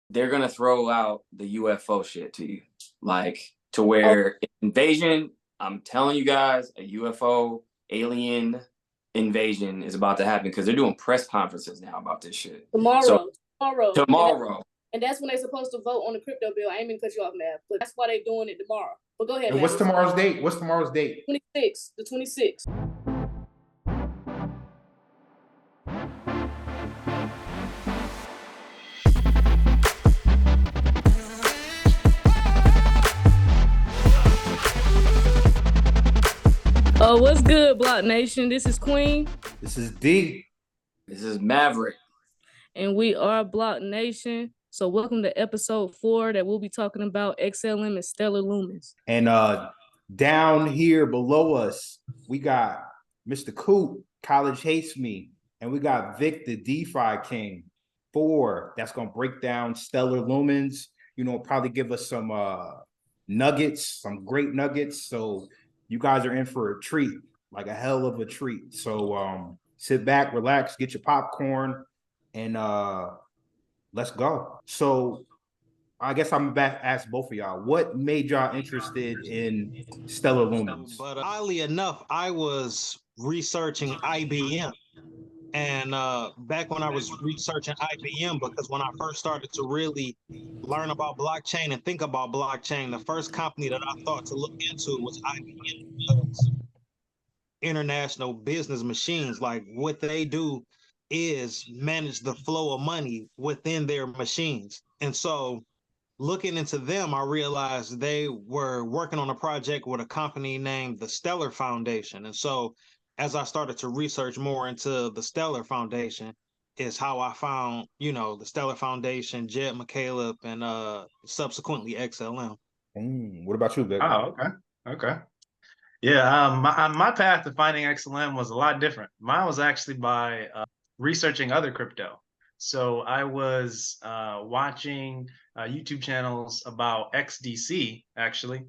they're gonna throw out the UFO shit to you, like to Oh, where invasion. I'm telling you guys, a UFO alien invasion is about to happen because they're doing press conferences now about this shit. So tomorrow. tomorrow, And that's when they're supposed to vote on the crypto bill. I ain't mean to cut you off, Mav, but that's why they're doing it tomorrow. But go ahead, And Mav. what's tomorrow's date? What's tomorrow's date? 26, the 26th. Oh, what's good, BlockNation? This is Queen. This is D. this is Maverick. And we are BlockNation. So welcome to episode 4 that we'll be talking about XLM and stellar lumens. And down here below us, we got Mr. Coop, College Hates Me, and we got Vic, the DeFi King 4. That's gonna break down stellar lumens. You know, probably give us some nuggets, some great nuggets. So you guys are in for a treat, like a hell of a treat. So sit back, relax, get your popcorn, and let's go. So I guess I'm back to ask both of y'all, what made y'all interested in stellar lumens? But oddly enough, I was researching IBM. And back when I was researching IBM, because when I first started to really learn about blockchain and think about blockchain, the first company that I thought to look into was IBM. Because International Business Machines, like what they do is manage the flow of money within their machines. And so looking into them, I realized they were working on a project with a company named the Stellar Foundation. And so as I started to research more into the Stellar Foundation is how I found, you know, the Stellar Foundation, Jed McCaleb, and subsequently XLM. What about you, Vic? Oh, okay. Yeah, my path to finding XLM was a lot different. Mine was actually by researching other crypto. So I was watching YouTube channels about XDC, actually,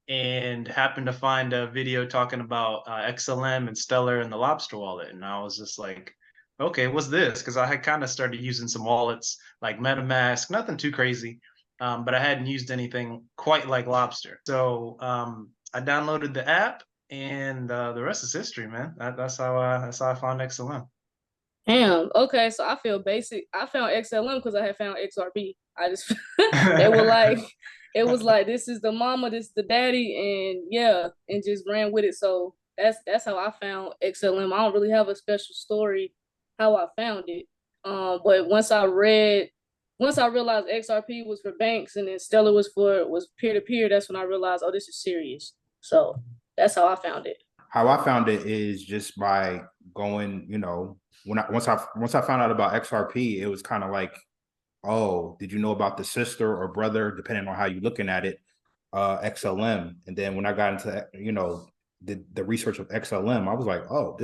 and happened to find a video talking about XLM and Stellar and the Lobster wallet. And I was just like, okay, what's this? Because I had kind of started using some wallets like MetaMask, nothing too crazy, but I hadn't used anything quite like Lobster. So I downloaded the app, and the rest is history, man. That's how I found XLM. Damn. Okay, so I feel basic. I found XLM because I had found XRP. I just they were like, it was like this is the mama, this is the daddy, and yeah, and just ran with it. So that's how I found XLM. I don't really have a special story how I found it. But once I realized XRP was for banks and then Stellar was peer to peer, that's when I realized, oh, this is serious. So that's how I found it. How I found it is just by going, you know, once I found out about XRP, it was kind of like, oh, did you know about the sister or brother, depending on how you're looking at it, XLM. And then when I got into, you know, the research of XLM, I was like, oh,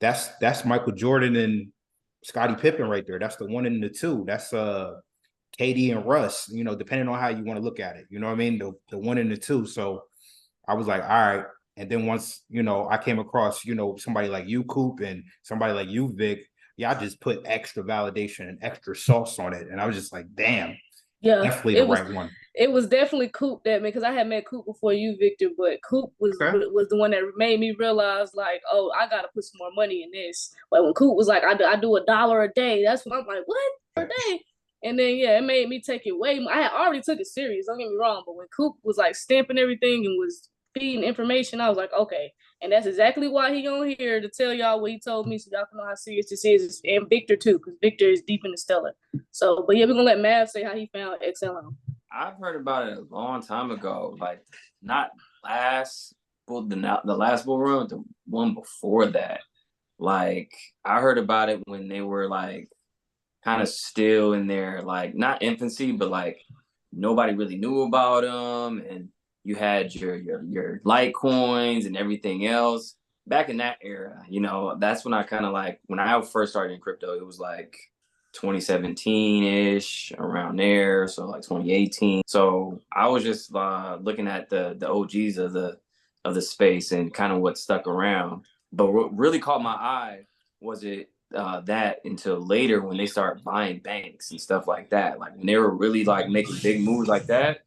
that's Michael Jordan and Scottie Pippen right there. That's the one and the two. That's KD and Russ, you know, depending on how you want to look at it. You know what I mean? The one and the two. So I was like, all right. And then once, you know, I came across, you know, somebody like you, Coop, and somebody like you, Vic, I just put extra validation and extra sauce on it. And I was just like, damn, yeah, definitely the right one. It was definitely Coop that, because I had met Coop before you, Victor, but Coop was the one that made me realize, like, oh, I got to put some more money in this. Like when Coop was like, I do $1 a day. That's when I'm like, what? Per day? And then, yeah, it made me take it way more. I had already took it serious, don't get me wrong. But when Coop was like stamping everything and was feeding information, I was like, okay. And that's exactly why he on here, to tell y'all what he told me so y'all can know how serious this is. And Victor too, because Victor is deep in the Stellar. So, but yeah, we're gonna let Mav say how he found XLM. I've heard about it a long time ago, like not the last bull run, the one before that. Like I heard about it when they were like kind of still in their like not infancy, but like nobody really knew about them, and you had your Litecoins and everything else. Back in that era, you know, that's when I kind of like, when I first started in crypto, it was like 2017-ish, around there, so like 2018. So I was just looking at the OGs of the space and kind of what stuck around. But what really caught my eye was it that until later when they start buying banks and stuff like that. Like when they were really like making big moves like that,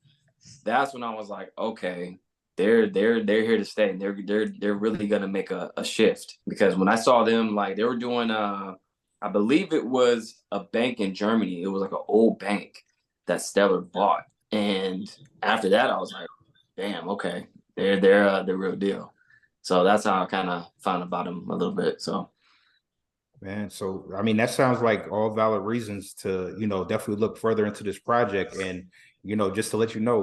that's when I was like, okay, they're here to stay. And they're really gonna make a shift. Because when I saw them, like they were doing I believe it was a bank in Germany. It was like an old bank that Stellar bought. And after that I was like, damn, okay, they're the real deal. So that's how I kind of found about them a little bit. So Man, so I mean that sounds like all valid reasons to, definitely look further into this project. And, just to let you know,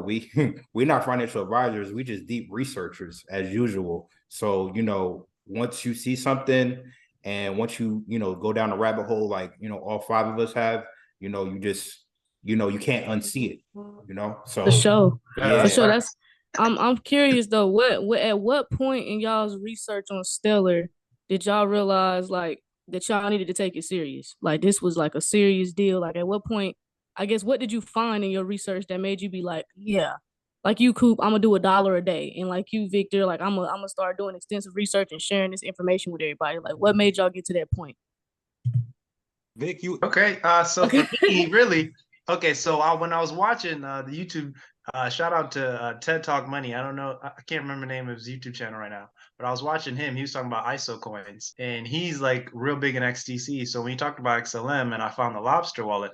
we're not financial advisors, we just deep researchers as usual. So, once you see something and once you, go down a rabbit hole, like, all five of us have, you just, you can't unsee it, So For sure. Yeah, For that's sure. right. That's I'm curious though, what at what point in y'all's research on Stellar did y'all realize like that y'all needed to take it serious? Like this was like a serious deal. Like at what point, I guess what did you find in your research that made you be like, yeah, like you Coop, I'm gonna do $1 a day. And like you, Victor, like I'm gonna start doing extensive research and sharing this information with everybody. Like what made y'all get to that point? Vic, you Okay, so for me, really, okay, so when I was watching the YouTube, shout out to TED Talk Money. I don't know, I can't remember the name of his YouTube channel right now, but I was watching him. He was talking about ISO coins, and he's like real big in XTC. So when he talked about XLM, and I found the Lobster wallet,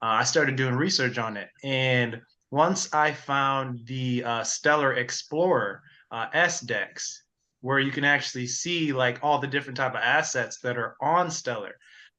I started doing research on it. And once I found the Stellar Explorer SDEX, where you can actually see like all the different type of assets that are on Stellar,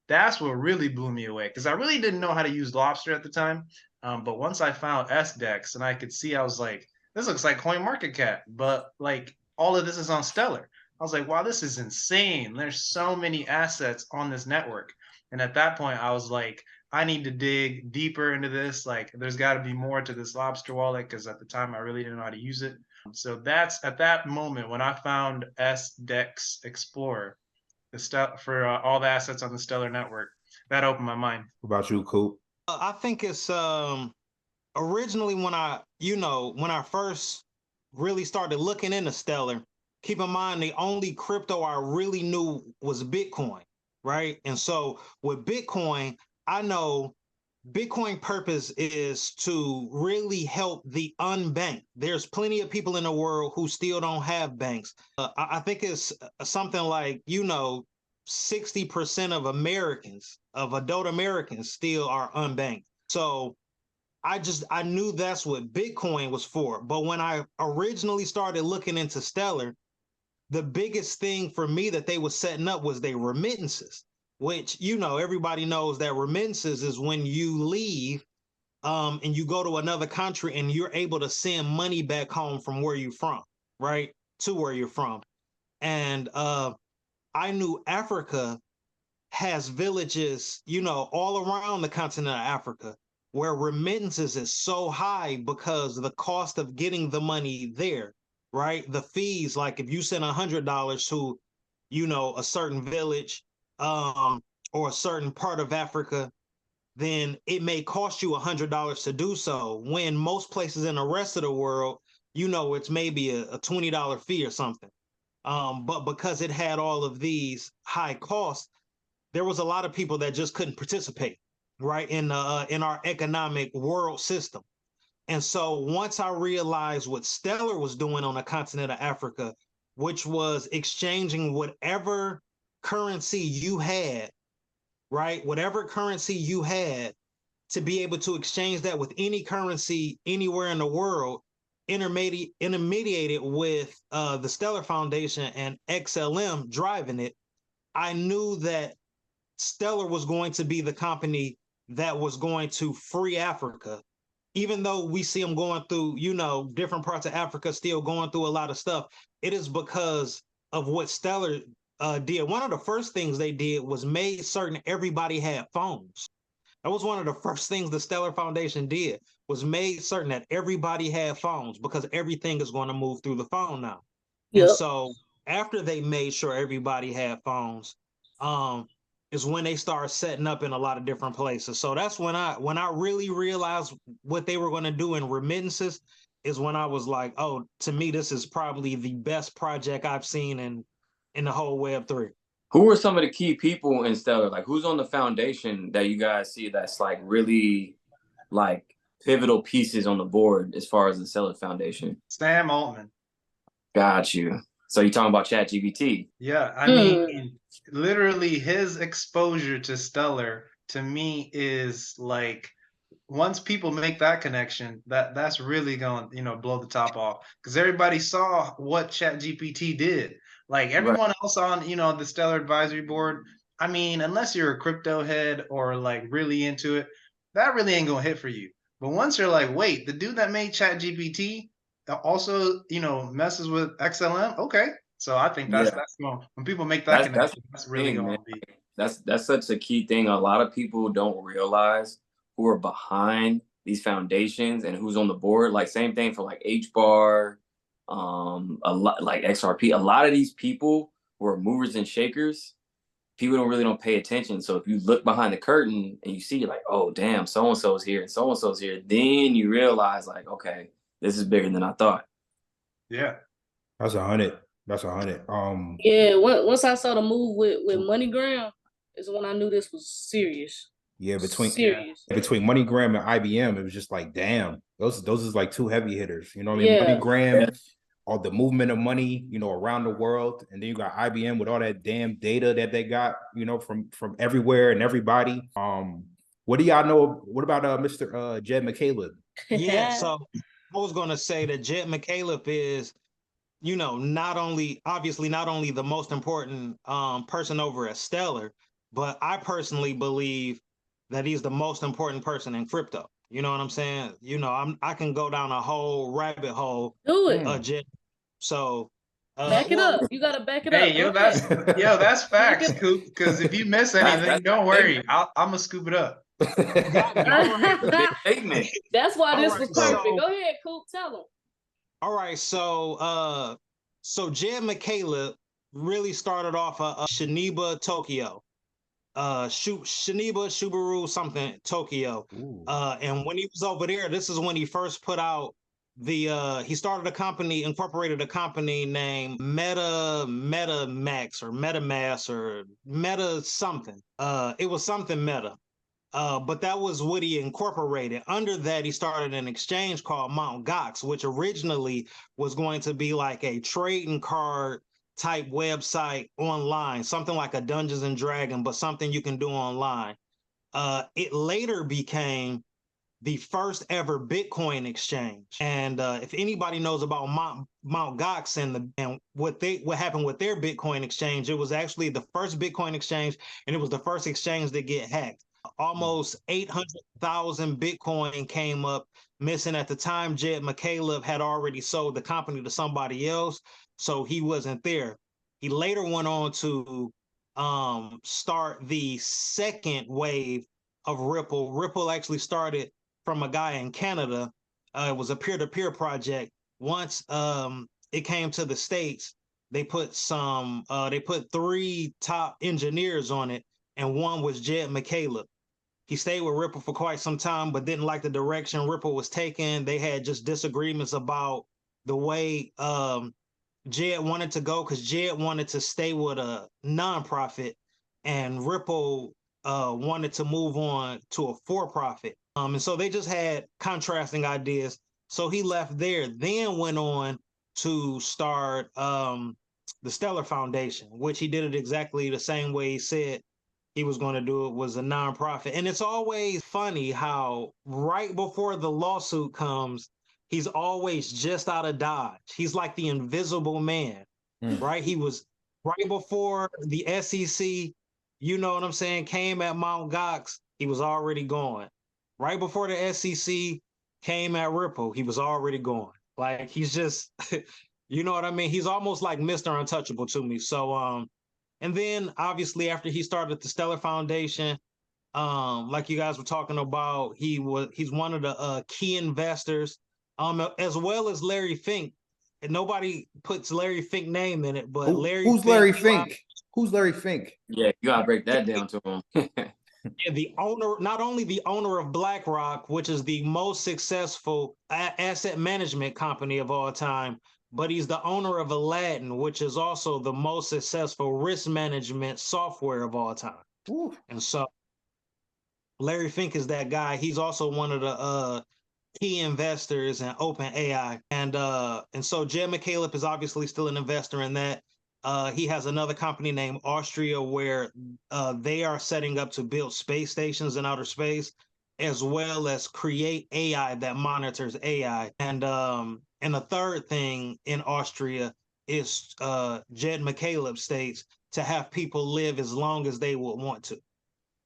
that's what really blew me away, because I really didn't know how to use Lobster at the time. But once I found SDEX and I could see, I was like, this looks like CoinMarketCap, but like all of this is on Stellar. I was like, wow, this is insane. There's so many assets on this network. And at that point, I was like, I need to dig deeper into this. Like, there's got to be more to this Lobster wallet, because at the time I really didn't know how to use it. So that's at that moment when I found SDEX Explorer, for all the assets on the Stellar network. That opened my mind. what about you, Coop? I think it's originally when I first really started looking into Stellar, keep in mind the only crypto I really knew was Bitcoin, right? And so with Bitcoin, I know Bitcoin purpose is to really help the unbanked. There's plenty of people in the world who still don't have banks. I think it's something like, 60% of Americans, of adult Americans, still are unbanked. So I knew that's what Bitcoin was for. But when I originally started looking into Stellar, the biggest thing for me that they were setting up was their remittances, which, everybody knows that remittances is when you leave and you go to another country and you're able to send money back home from where you're from, right? To where you're from. And I knew Africa has villages, all around the continent of Africa where remittances is so high because of the cost of getting the money there, right? The fees, like if you send $100 to, a certain village or a certain part of Africa, then it may cost you $100 to do so. When most places in the rest of the world, it's maybe a $20 fee or something. But because it had all of these high costs, there was a lot of people that just couldn't participate, right, in our economic world system. And so once I realized what Stellar was doing on the continent of Africa, which was exchanging whatever currency you had, right, whatever currency you had, to be able to exchange that with any currency anywhere in the world, intermediated with the Stellar Foundation and XLM driving it, I knew that Stellar was going to be the company that was going to free Africa. Even though we see them going through, different parts of Africa still going through a lot of stuff, it is because of what Stellar did. One of the first things they did was made certain everybody had phones. That was one of the first things the Stellar Foundation did, was made certain that everybody had phones, because everything is going to move through the phone now. Yep. And so after they made sure everybody had phones, is when they started setting up in a lot of different places. So that's when I really realized what they were going to do in remittances, is when I was like, oh, to me, this is probably the best project I've seen in the whole Web3. Who are some of the key people in Stellar? Like, who's on the foundation that you guys see that's like really like pivotal pieces on the board as far as the Stellar Foundation? Sam Altman. Got you. So you're talking about ChatGPT? Yeah, I mean, literally his exposure to Stellar to me is like once people make that connection, that's really going to, blow the top off because everybody saw what ChatGPT did. Like Right. everyone else on, the Stellar Advisory Board, I mean, unless you're a crypto head or like really into it, that really ain't going to hit for you. But once you're like, wait, the dude that made ChatGPT also, messes with XLM, okay. So I think that's when people make that connection, that's really going to be. That's such a key thing. A lot of people don't realize who are behind these foundations and who's on the board. Like same thing for like HBAR, a lot like XRP. A lot of these people who are movers and shakers, people don't pay attention. So if you look behind the curtain and you see like, oh damn, so and so's here and so and so's here, then you realize like, okay, this is bigger than I thought. Yeah, that's 100. That's 100. Yeah, once I saw the move with MoneyGram, is when I knew this was serious. Yeah, between MoneyGram and IBM, it was just like, damn, those is like two heavy hitters. You know what I mean? Yeah. MoneyGram, all the movement of money, around the world, and then you got IBM with all that damn data that they got, from everywhere and everybody. What do y'all know? What about Mr. Jed McCaleb? Yeah, so I was gonna say that Jed McCaleb is, not only the most important person over at Stellar, but I personally believe that he's the most important person in crypto. You know what I'm saying? I can go down a whole rabbit hole. Do it. Jed. So back it up. You gotta back it up. That's facts, Coop. Because if you miss anything, don't worry. I'm gonna scoop it up. That's why this was perfect. Go ahead, Coop. Tell them. All right, so Jed McCaleb really started off Shiniba Tokyo, Shiniba Subaru something Tokyo, and when he was over there, this is when he first put out he started incorporated a company named MetaMax or MetaMass or Meta something. It was something Meta. But that was what he incorporated. Under that, he started an exchange called Mt. Gox, which originally was going to be like a trading card type website online, something like a Dungeons and Dragons, but something you can do online. It later became the first ever Bitcoin exchange. And if anybody knows about Mt. Gox and what happened with their Bitcoin exchange, it was actually the first Bitcoin exchange, and it was the first exchange to get hacked. Almost 800,000 Bitcoin came up missing. At the time, Jed McCaleb had already sold the company to somebody else, so he wasn't there. He later went on to start the second wave of Ripple. Ripple actually started from a guy in Canada. It was a peer-to-peer project. Once it came to the States, they put 3 top engineers on it, and one was Jed McCaleb. He stayed with Ripple for quite some time, but didn't like the direction Ripple was taking. They had just disagreements about the way Jed wanted to go, because Jed wanted to stay with a nonprofit, and Ripple wanted to move on to a for-profit. And so they just had contrasting ideas. So he left there, then went on to start the Stellar Foundation, which he did it exactly the same way he said he was going to do it, was a nonprofit. And it's always funny how right before the lawsuit comes, he's always just out of Dodge. He's like the invisible man, right? He was right before the SEC, you know what I'm saying, came at Mt. Gox, he was already gone. Right before the SEC came at Ripple, he was already gone. Like, he's just, you know what I mean? He's almost like Mr. Untouchable to me. So, and then obviously after he started the Stellar Foundation, like you guys were talking about, he's one of the key investors, as well as Larry Fink. And nobody puts Larry Fink name in it, but who's Larry Fink? Who's Larry Fink? Yeah, you gotta break that down to him. Yeah, the owner, not only the owner of BlackRock, which is the most successful asset management company of all time, but he's the owner of Aladdin, which is also the most successful risk management software of all time. Ooh. And so Larry Fink is that guy. He's also one of the key investors in OpenAI. And so Jed McCaleb is obviously still an investor in that. He has another company named Austria where they are setting up to build space stations in outer space, as well as create AI that monitors AI. And the third thing in Austria is Jed McCaleb states to have people live as long as they would want to.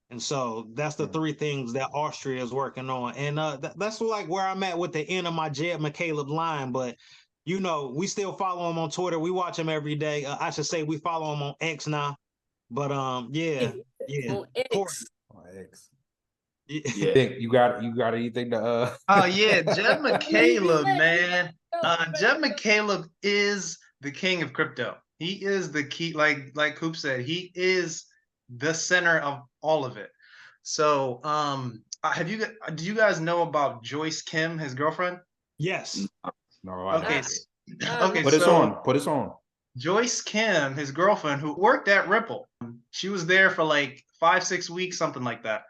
And so that's the three things that Austria is working on. And that's like where I'm at with the end of my Jed McCaleb line. But, you know, we still follow him on Twitter. We watch him every day. I should say we follow him on X now. But yeah. On X. X. Yeah. You got anything to Oh yeah, Jed McCaleb, man. Jed McCaleb is the king of crypto. He is the key, like Coop said, he is the center of all of it. So do you guys know about Joyce Kim, his girlfriend? Yes. No, I Okay. don't. Okay, Put us on. Joyce Kim, his girlfriend, who worked at Ripple, she was there for like 5-6 weeks, something like that.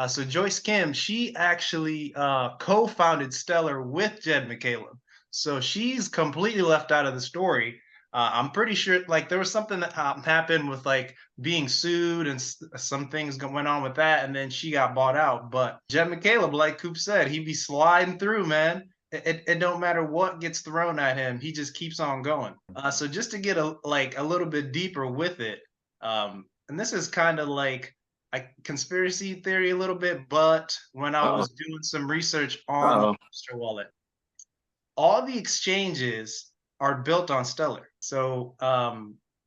So Joyce Kim, she actually co-founded Stellar with Jed McCaleb. So she's completely left out of the story. I'm pretty sure like there was something that happened with like being sued and some things went on with that, and then she got bought out. But Jed McCaleb, like Coop said, he'd be sliding through, man. It don't matter what gets thrown at him, he just keeps on going. So just to get a little bit deeper with it, and this is kind of like a conspiracy theory a little bit, but when I was doing some research on the Lobster wallet, all the exchanges are built on Stellar. So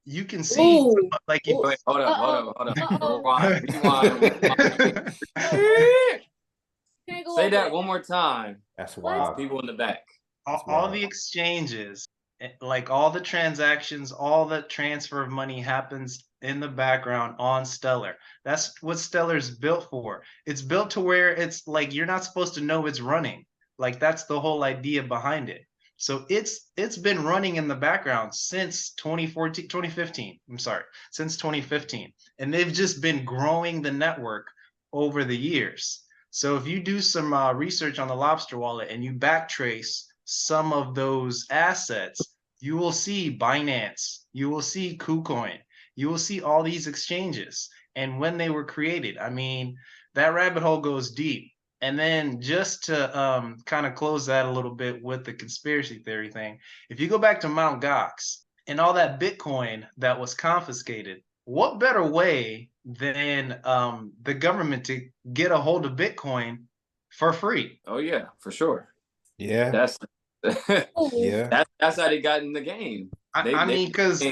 you can see like if Wait, hold up. Rewind. Say that one more time. That's wild. People in the back. All the exchanges, like all the transactions, all the transfer of money happens in the background on Stellar. That's what Stellar's built for. It's built to where it's like you're not supposed to know it's running. Like that's the whole idea behind it. So it's been running in the background since 2015. I'm sorry, since 2015. And they've just been growing the network over the years. So if you do some research on the Lobster wallet and you backtrace some of those assets, you will see Binance, you will see KuCoin, you will see all these exchanges and when they were created. I mean, that rabbit hole goes deep. And then just to kind of close that a little bit with the conspiracy theory thing, if you go back to Mt. Gox and all that Bitcoin that was confiscated, what better way than the government to get a hold of Bitcoin for free? Oh yeah, for sure. Yeah. That's yeah. That's how they got in the game. I mean, because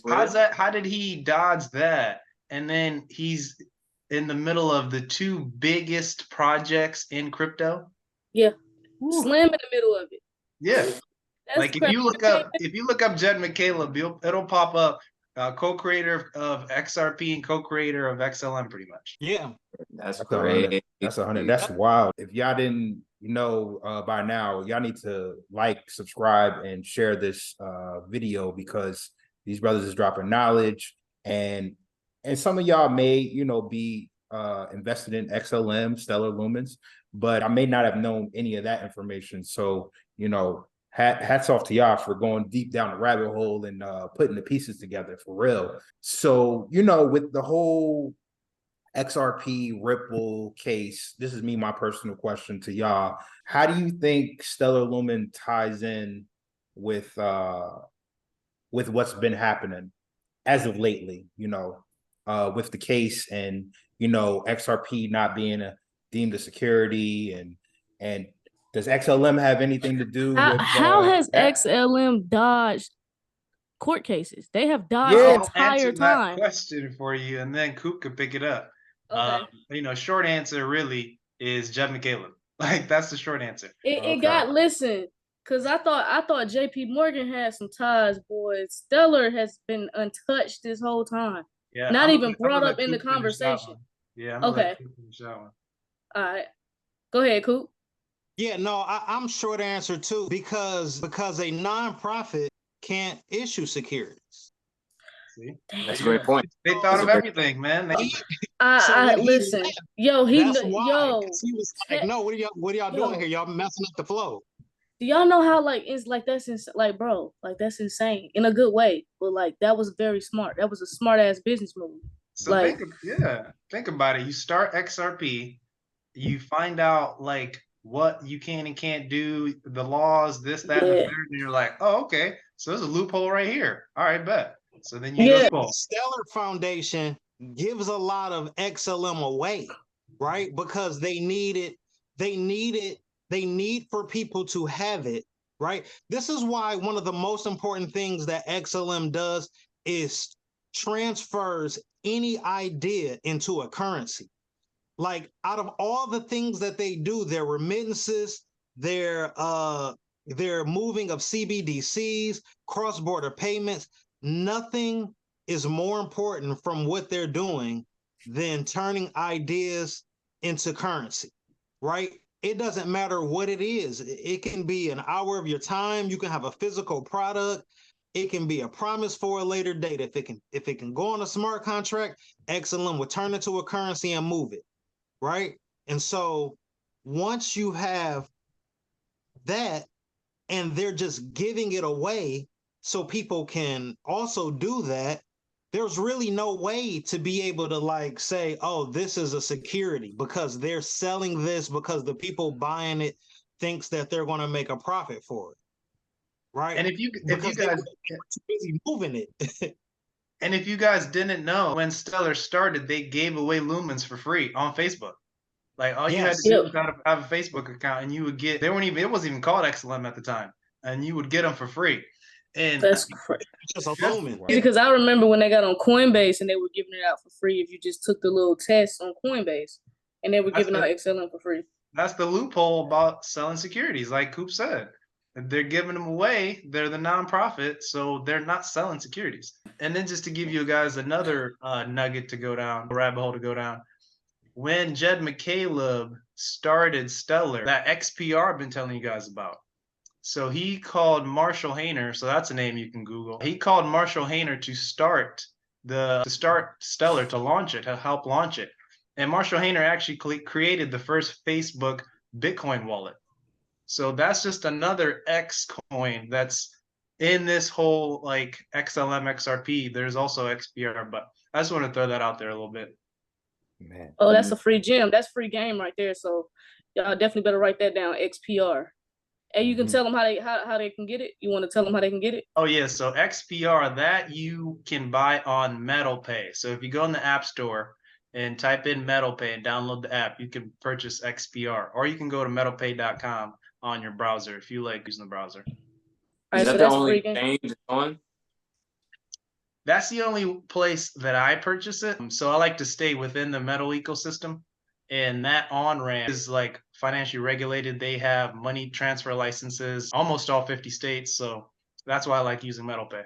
how did he dodge that? And then he's in the middle of the two biggest projects in crypto. Yeah. Slam in the middle of it. Yeah. That's like if you look up Jed McCaleb, it'll pop up co-creator of XRP and co-creator of XLM pretty much. Yeah. That's great. That's 100. That's wild. If y'all didn't know by now, y'all need to like, subscribe, and share this video because these brothers is dropping knowledge, and some of y'all may be invested in XLM, Stellar Lumens, but I may not have known any of that information. So hats off to y'all for going deep down the rabbit hole and putting the pieces together for real. So with the whole XRP Ripple case, this is my personal question to y'all. How do you think Stellar Lumen ties in with what's been happening as of lately, with the case and, XRP not being deemed a security, and does XLM have anything to do with how has XLM dodged court cases? They have dodged the entire time. That question for you, and then Coop could pick it up. Okay. Short answer really is Jed McCaleb. Like that's the short answer. It got because I thought JP Morgan had some ties, boys. Stellar has been untouched this whole time. Yeah, not even brought up in the conversation. Yeah. Okay. All right. Go ahead, Coop. Yeah, no, I'm short answer too, because a nonprofit can't issue securities. See? That's a great point. They thought of everything, man. I listen. Left, yo, that's why. yo. He was like, "No, what are y'all doing here? Y'all messing up the flow." Do y'all know how like it's like that's like bro, like that's insane in a good way, but like that was very smart. That was a smart ass business move. So like, think about it. You start XRP, you find out like what you can and can't do, the laws, this, that, and the third, and you're like, oh, okay. So there's a loophole right here. All right, bet. So then you go. Stellar Foundation gives a lot of XLM away, right? Because they need for people to have it, right? This is why one of the most important things that XLM does is transfers any idea into a currency. Like out of all the things that they do, their remittances, their moving of CBDCs, cross-border payments, nothing is more important from what they're doing than turning ideas into currency, right? It doesn't matter what it is. It can be an hour of your time. You can have a physical product. It can be a promise for a later date. If it can go on a smart contract, XLM will turn it to a currency and move it, right? And so once you have that, and they're just giving it away so people can also do that, there's really no way to be able to like say, oh, this is a security, because they're selling this because the people buying it thinks that they're going to make a profit for it, right? And if you guys too busy moving it. And if you guys didn't know, when Stellar started, they gave away lumens for free on Facebook. Like all you had to do was have a Facebook account, and you would get. It wasn't even called XLM at the time, and you would get them for free. And that's crazy. Just a lumen. Because I remember when they got on Coinbase and they were giving it out for free if you just took the little test on Coinbase, and they were giving out XLM for free. That's the loophole about selling securities, like Coop said. They're giving them away. They're the nonprofit, so they're not selling securities. And then just to give you guys another nugget to go down, a rabbit hole to go down. When Jed McCaleb started Stellar, that XPR I've been telling you guys about. So he called Marshall Hayner, so that's a name you can Google. He called Marshall Hayner to start Stellar, to launch it, to help launch it. And Marshall Hayner actually created the first Facebook Bitcoin wallet. So that's just another X coin that's in this whole like XLM XRP. There's also XPR, but I just want to throw that out there a little bit. Man. Oh, that's a free gem. That's free game right there. So y'all definitely better write that down. XPR. And you can tell them how they can get it. You want to tell them how they can get it? Oh yeah. So XPR, that you can buy on MetalPay. So if you go in the App Store and type in MetalPay and download the app, you can purchase XPR, or you can go to metalpay.com on your browser if you like using the browser. Is that the only exchange it's on? That's the only place that I purchase it. So I like to stay within the Metal ecosystem, and that on-ramp is like financially regulated. They have money transfer licenses, almost all 50 states. So that's why I like using MetalPay.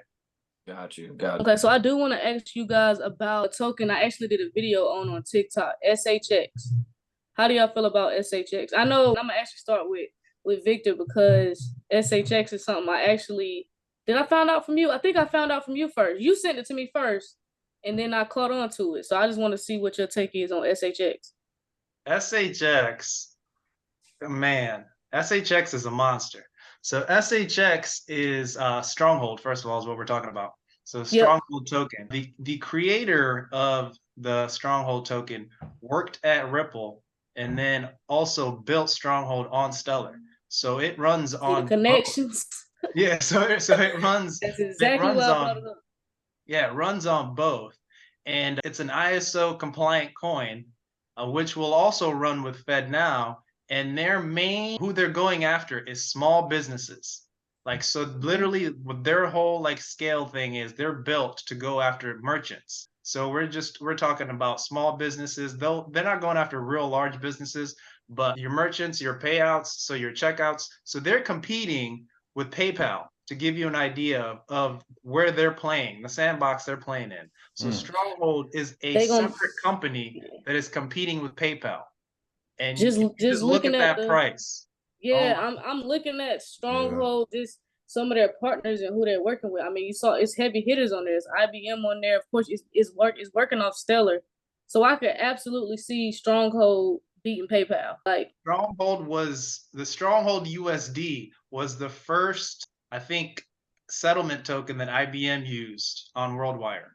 Got you. Okay, so I do want to ask you guys about a token I actually did a video on TikTok, SHX. How do y'all feel about SHX? I know I'm gonna actually start with Victor, because SHX is something did I find out from you? I think I found out from you first. You sent it to me first, and then I caught on to it. So I just want to see what your take is on SHX. SHX, man, SHX is a monster. So SHX is Stronghold, first of all, is what we're talking about. So Stronghold token. The creator of the Stronghold token worked at Ripple and then also built Stronghold on Stellar. So it runs on connections. Yeah, so it runs. That's exactly what I thought. Yeah, it runs on both, and it's an ISO compliant coin, which will also run with FedNow. And who they're going after is small businesses. Like, so literally, what their whole like scale thing is, they're built to go after merchants. So we're talking about small businesses. They're not going after real large businesses, but your merchants, your payouts, so your checkouts. So they're competing with PayPal, to give you an idea of where they're playing, the sandbox they're playing in. So Stronghold is a separate company that is competing with PayPal. And just look at that price. Yeah, I'm looking at Stronghold. some of their partners and who they're working with. I mean, you saw it's heavy hitters on there. It's IBM on there. Of course, it's working off Stellar. So I could absolutely see Stronghold beating PayPal. Like the Stronghold USD was the first, I think, settlement token that IBM used on WorldWire.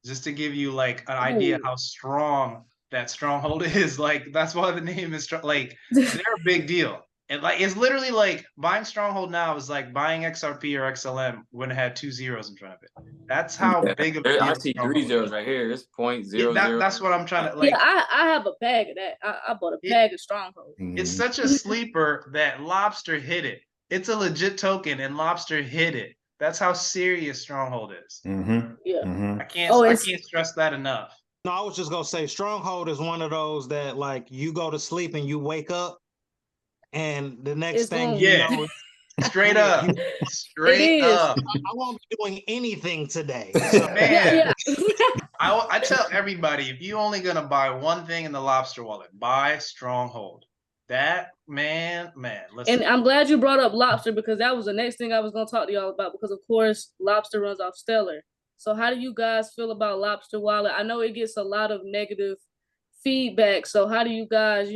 Just to give you like an idea how strong that Stronghold is. Like that's why the name is like they're a big deal. And like it's literally like buying Stronghold now is like buying XRP or XLM when it had 2 zeros in front of it. That's how big of a deal. I see 3 zeros right here. It's 0.00. That's what I'm trying to like. Yeah, I have a bag of that. I bought a bag of Stronghold. It's such a sleeper that Lobster hit it. It's a legit token, and Lobster hit it. That's how serious Stronghold is. Yeah, I can't stress that enough. No, I was just gonna say Stronghold is one of those that like you go to sleep and you wake up, and the next thing you know, straight up, straight up. I won't be doing anything today. So, man, I tell everybody, if you're only gonna buy one thing in the Lobster wallet, buy Stronghold. That man, listen. And I'm glad you brought up Lobster because that was the next thing I was gonna talk to y'all about because of course Lobster runs off Stellar. So how do you guys feel about Lobster Wallet? I know it gets a lot of negative feedback. So how do you guys,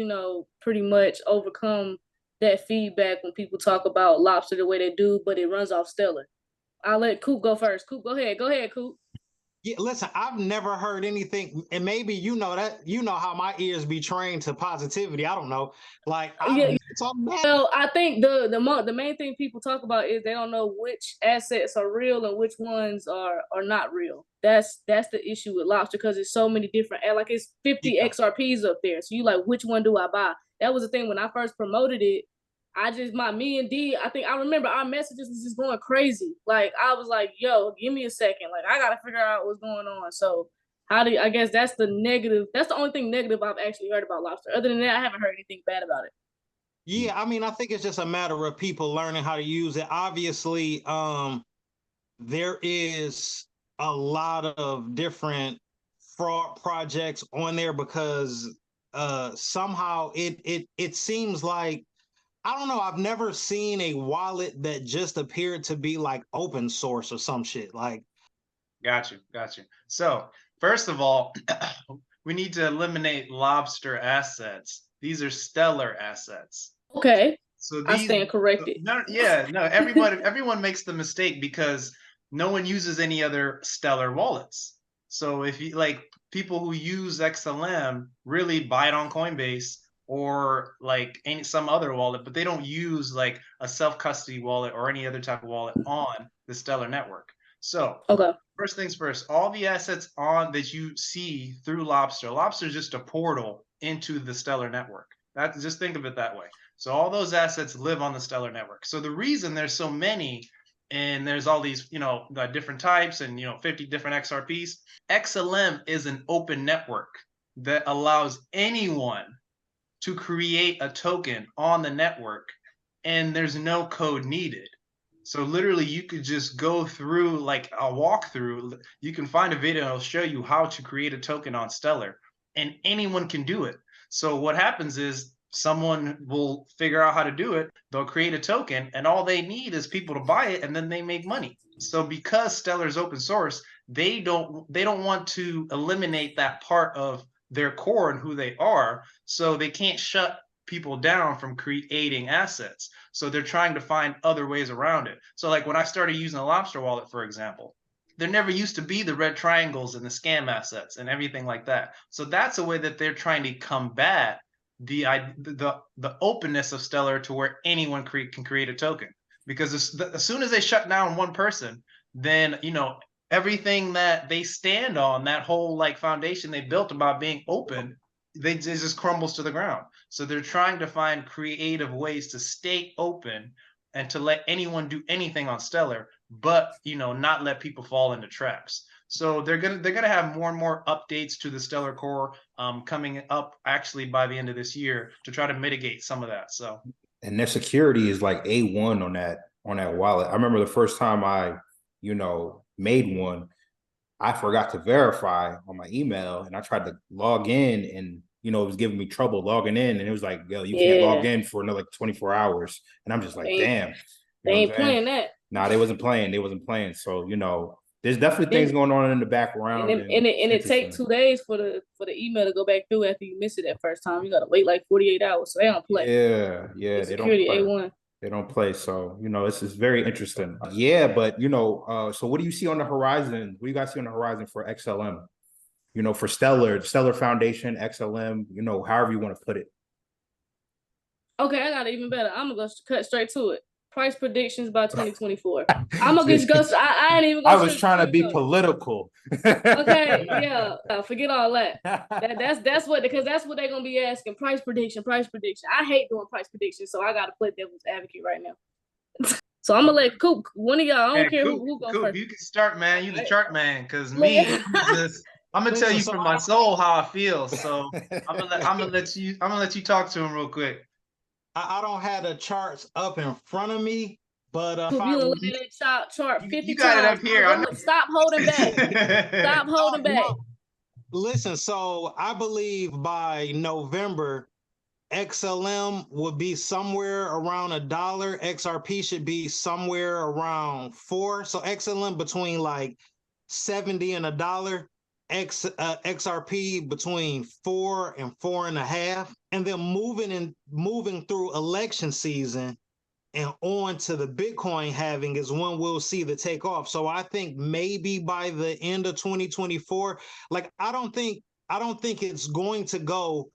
pretty much overcome that feedback when people talk about Lobster the way they do, but it runs off Stellar? I'll let Coop go first. Coop, go ahead. Go ahead, Coop. Yeah, listen, I've never heard anything, and maybe you know how my ears be trained to positivity. I don't know, like well, I think the main thing people talk about is they don't know which assets are real and which ones are not real. That's the issue with Lobster because there's so many different, like it's 50 XRPs up there. So you like, which one do I buy? That was the thing when I first promoted it. Me and D, I think I remember our messages was just going crazy. Like I was like, yo, give me a second. Like I gotta figure out what's going on. So I guess that's the negative. That's the only thing negative I've actually heard about Lobster. Other than that, I haven't heard anything bad about it. Yeah, I mean, I think it's just a matter of people learning how to use it. Obviously, there is a lot of different fraud projects on there because somehow it seems like, I don't know, I've never seen a wallet that just appeared to be like open source or some shit. Like, got you. So first of all, we need to eliminate Lobster assets. These are Stellar assets. Okay. So I stand corrected. Everyone makes the mistake because no one uses any other Stellar wallets. So if you like people who use XLM really buy it on Coinbase or like some other wallet, but they don't use like a self-custody wallet or any other type of wallet on the Stellar network. So first things first, all the assets on that you see through Lobster is just a portal into the Stellar network. Just think of it that way. So all those assets live on the Stellar network. So the reason there's so many and there's all these, different types and, 50 different XRPs, XLM is an open network that allows anyone to create a token on the network and there's no code needed. So literally you could just go through like a walkthrough. You can find a video and it'll show you how to create a token on Stellar and anyone can do it. So what happens is someone will figure out how to do it. They'll create a token and all they need is people to buy it and then they make money. So because Stellar is open source, they don't want to eliminate that part of their core and who they are, so they can't shut people down from creating assets. So they're trying to find other ways around it. So like when I started using a Lobster wallet, for example, there never used to be the red triangles and the scam assets and everything like that. So that's a way that they're trying to combat the openness of Stellar to where anyone can create a token. Because as soon as they shut down one person, then everything that they stand on, that whole like foundation they built about being open, it just crumbles to the ground. So they're trying to find creative ways to stay open and to let anyone do anything on Stellar, but not let people fall into traps. So they're gonna have more and more updates to the Stellar core coming up actually by the end of this year to try to mitigate some of that. So and their security is like A1 on that wallet. I remember the first time I made one, I forgot to verify on my email and I tried to log in and it was giving me trouble logging in and it was like, yo, you can't log in for another 24 hours. And I'm just like, damn. They ain't playing that. Nah, they wasn't playing. They wasn't playing. So, you know, there's definitely things going on in the background. And it take 2 days for the email to go back through after you miss it that first time. You gotta wait like 48 hours. So they don't play. Yeah, they don't play. A1. They don't play. So, you know, this is very interesting. Yeah, but you know, so what do you see on the horizon? What do you guys see on the horizon for XLM? You know, for Stellar Foundation, XLM, you know, however you want to put it. Okay, I got it even better. I'm gonna cut straight to it. Price predictions by 2024. I'm gonna just go. I ain't even. I was trying to be political. Okay, yeah. Forget all that. That's what, because that's what they're gonna be asking. Price prediction. I hate doing price predictions, so I gotta play devil's advocate right now. So I'm gonna let Coop. One of y'all. I don't care who goes first. You can start, man. You the chart man, because me, I'm gonna tell you from my soul how I feel. So I'm gonna let you talk to him real quick. I don't have the charts up in front of me, but if you look at that chart 50 you got times, it up here. Stop holding back. Stop holding back. No. Listen, so I believe by November, XLM would be somewhere around $1. XRP should be somewhere around $4. So XLM between like 70 and $1. XRP between 4 and 4.5, and then moving through election season and on to the Bitcoin halving is when we'll see the takeoff. So I think maybe by the end of 2024, like I don't think it's going to go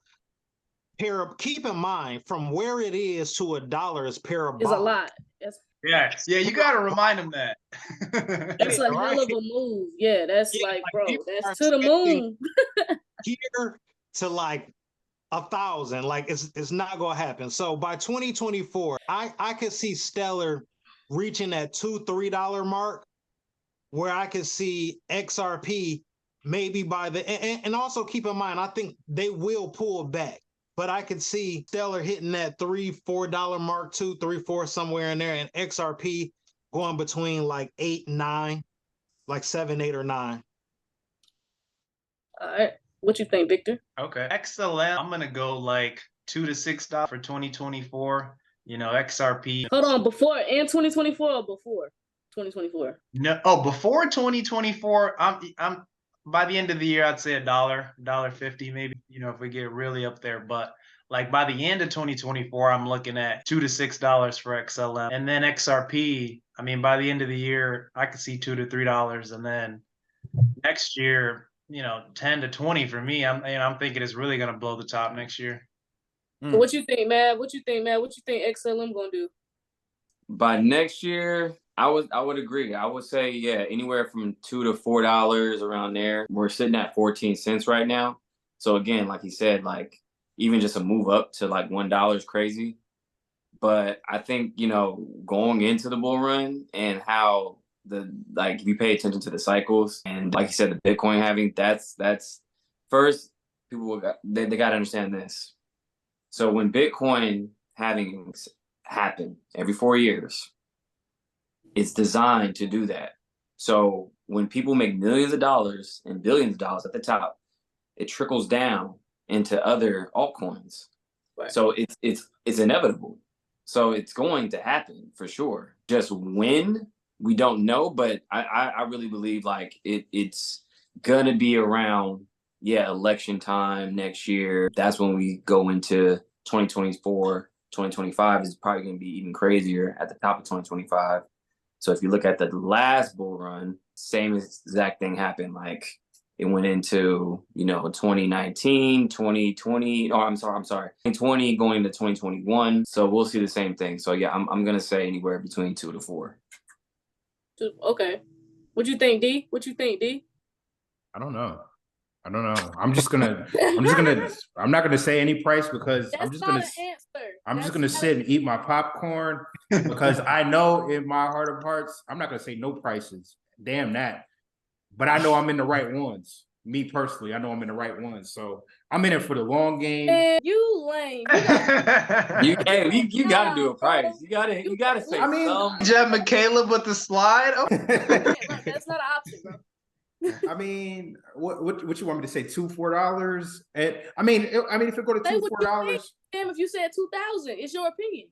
keep in mind from where it is to $1 is parabolic. It's a lot. Yeah, you got to remind them that. That's a hell of a move. Yeah, that's like, bro, that's to the moon. Here to like 1,000, like it's not gonna happen. So by 2024, I could see Stellar reaching that $2-3 mark, where I could see XRP maybe by the and also keep in mind, I think they will pull back. But I could see Stellar hitting that $3-4 mark, 2-3-4 somewhere in there, and XRP going between like 8 and 9, like 7, 8, or 9. All right, what you think, Victor? Okay, XLM, I'm gonna go like $2 to $6 for 2024. You know, XRP. Hold on, before in 2024 or before 2024? No, before 2024, I'm by the end of the year, I'd say $1, $1.50 maybe, you know, if we get really up there. But like by the end of 2024, I'm looking at $2 to $6 for XLM. And then XRP, I mean, by the end of the year, I could see $2 to $3. And then next year, you know, 10 to 20 for me. I'm thinking it's really gonna blow the top next year. So what you think, man? What you think XLM gonna do? By next year, I would agree. I would say, yeah, anywhere from $2 to $4 around there. We're sitting at 14 cents right now. So again, like he said, like even just a move up to like $1 is crazy. But I think, you know, going into the bull run and how if you pay attention to the cycles and like you said, the Bitcoin halving, that's first people they got to understand this. So when Bitcoin halvings happen every 4 years, it's designed to do that. So when people make millions of dollars and billions of dollars at the top, it trickles down into other altcoins. Right. So it's inevitable. So it's going to happen for sure. Just when, we don't know, but I really believe like it's gonna be around election time next year. That's when we go into 2024. 2025 is probably going to be even crazier at the top of 2025. So if you look at the last bull run, same exact thing happened. Like it went into, 2019, 2020. Oh, I'm sorry. 2020 going to 2021. So we'll see the same thing. So yeah, I'm going to say anywhere between 2 to 4. Okay. What you think, D? I don't know. I'm not gonna say any price because I'm just gonna sit and eat my popcorn because I know in my heart of hearts, I'm not gonna say no prices. Damn that. But I know I'm in the right ones. Me personally, I know I'm in the right ones. So I'm in it for the long game. Man, you lame. You gotta do a price. You gotta say some. Jed McCaleb with the slide. Oh. That's not an option, bro. I mean, what you want me to say? $2-4? And I mean, if it go to $2-4, damn, if you said 2,000, it's your opinion.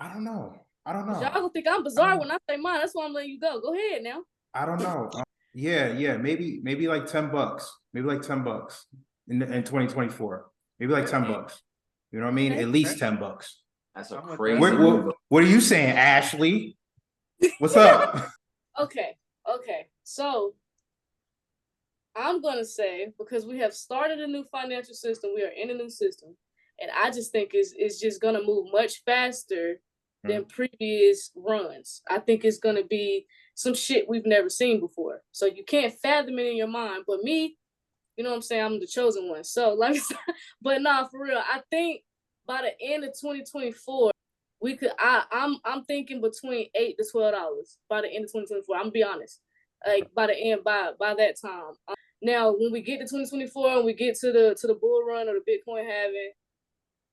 I don't know. I don't know. Y'all gonna think I'm bizarre when I say mine. That's why I'm letting you go. Go ahead now. I don't know. Yeah, maybe like $10. Maybe like $10 in 2024. Maybe like $10. You know what I mean? At least $10. That's a crazy move. What are you saying, Ashley? What's up? Okay. So I'm gonna say, because we have started a new financial system, we are in a new system, and I just think it's just gonna move much faster than previous runs. I think it's gonna be some shit we've never seen before. So you can't fathom it in your mind. But me, you know what I'm saying, I'm the chosen one. So like, but nah, for real, I think by the end of 2024, we could. I'm thinking between $8 to $12 by the end of 2024. I'm gonna be honest. Like by the end, by that time. Now, when we get to 2024 and we get to the bull run or the Bitcoin halving,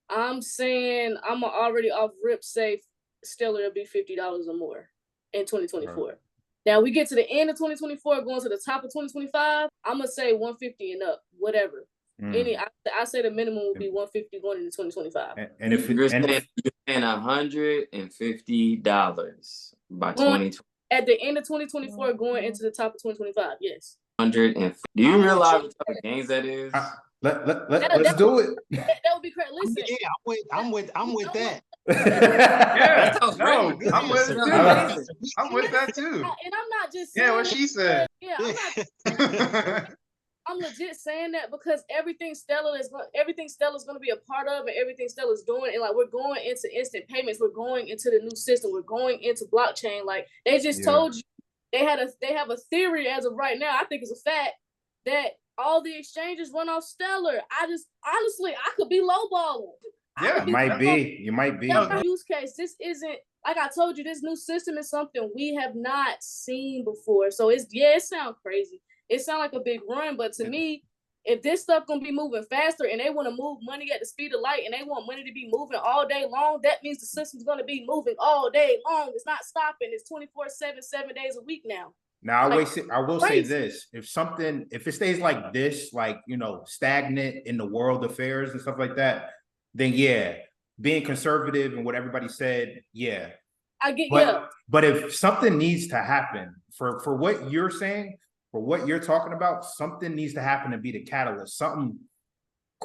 I'm saying I'm already off rip safe. Stellar will be $50 or more in 2024. Right. Now we get to the end of 2024, going to the top of 2025. I'm gonna say 150 and up, whatever. I say the minimum will be 150 going into 2025. And if you're saying $150 by 2020. At the end of 2024, going into the top of 2025, yes. 150. Do you realize what type of gains that is? Let's do it. That would be correct. Listen, yeah, I'm with that. Yeah, no, I'm with it too. I'm with that too. And I'm not just saying what she said. Yeah, I'm legit saying that because everything Stellar's going to be a part of, and everything Stellar's doing, and like we're going into instant payments, we're going into the new system, we're going into blockchain. Like they just told you, they have a theory as of right now. I think it's a fact that all the exchanges run off Stellar. I could be lowballing. Yeah, you might be. Use case. This isn't, like I told you, this new system is something we have not seen before. So it sounds crazy. It sounds like a big run, but to me, if this stuff gonna be moving faster and they want to move money at the speed of light and they want money to be moving all day long, that means the system's gonna be moving all day long. It's not stopping. It's 24/7, 7 days a week now. Now I will say this: if it stays like this, like stagnant in the world affairs and stuff like that, then yeah, being conservative and what everybody said, yeah, I get. But if something needs to happen for what you're saying, for what you're talking about, something needs to happen to be the catalyst. Something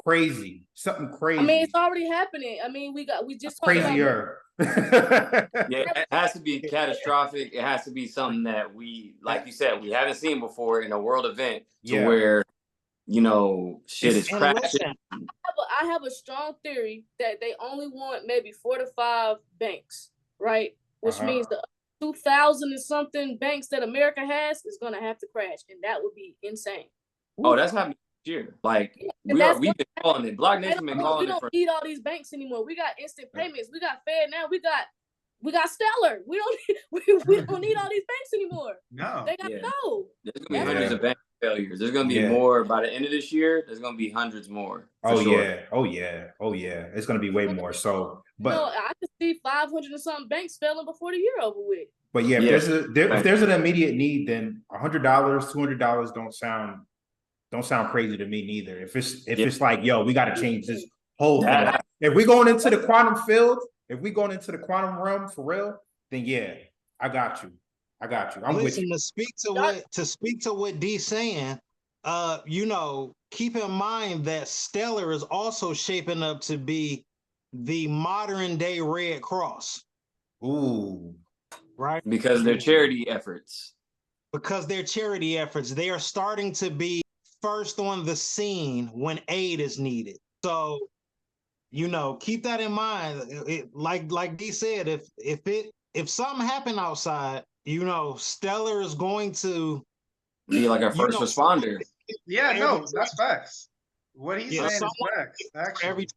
crazy. I mean, it's already happening. I mean, we just crazier. Yeah, it has to be catastrophic. It has to be something that we, like you said, we haven't seen before in a world event to where shit is crashing. I have a strong theory that they only want maybe 4 to 5 banks, right? Which means the 2,000 and something banks that America has is gonna have to crash, and that would be insane. Oh, that's happening this year. Like we've been calling it. BlockNation been calling it. We don't need all these banks anymore. We got instant payments. We got Fed now. We got Stellar. We don't need all these banks anymore. No, they gotta go. There's gonna be hundreds of bank failures. There's gonna be more by the end of this year. There's gonna be hundreds more. Oh yeah. It's gonna be way more. So, but I could see 500 and something banks failing before the year over with. But yeah, if there's an immediate need, then $100, $200 don't sound crazy to me neither. If it's like, yo, we got to change this whole thing. If we going into the quantum field, if we going into the quantum realm for real, then yeah, I got you. I'm with you. To speak to what D's saying, keep in mind that Stellar is also shaping up to be the modern day Red Cross. Ooh. Right? Because their charity efforts. They are starting to be first on the scene when aid is needed. So, keep that in mind. Like D said, if something happened outside, Stellar is going to be like a first responder. Yeah, no, that's facts. What he's saying is facts. Actually.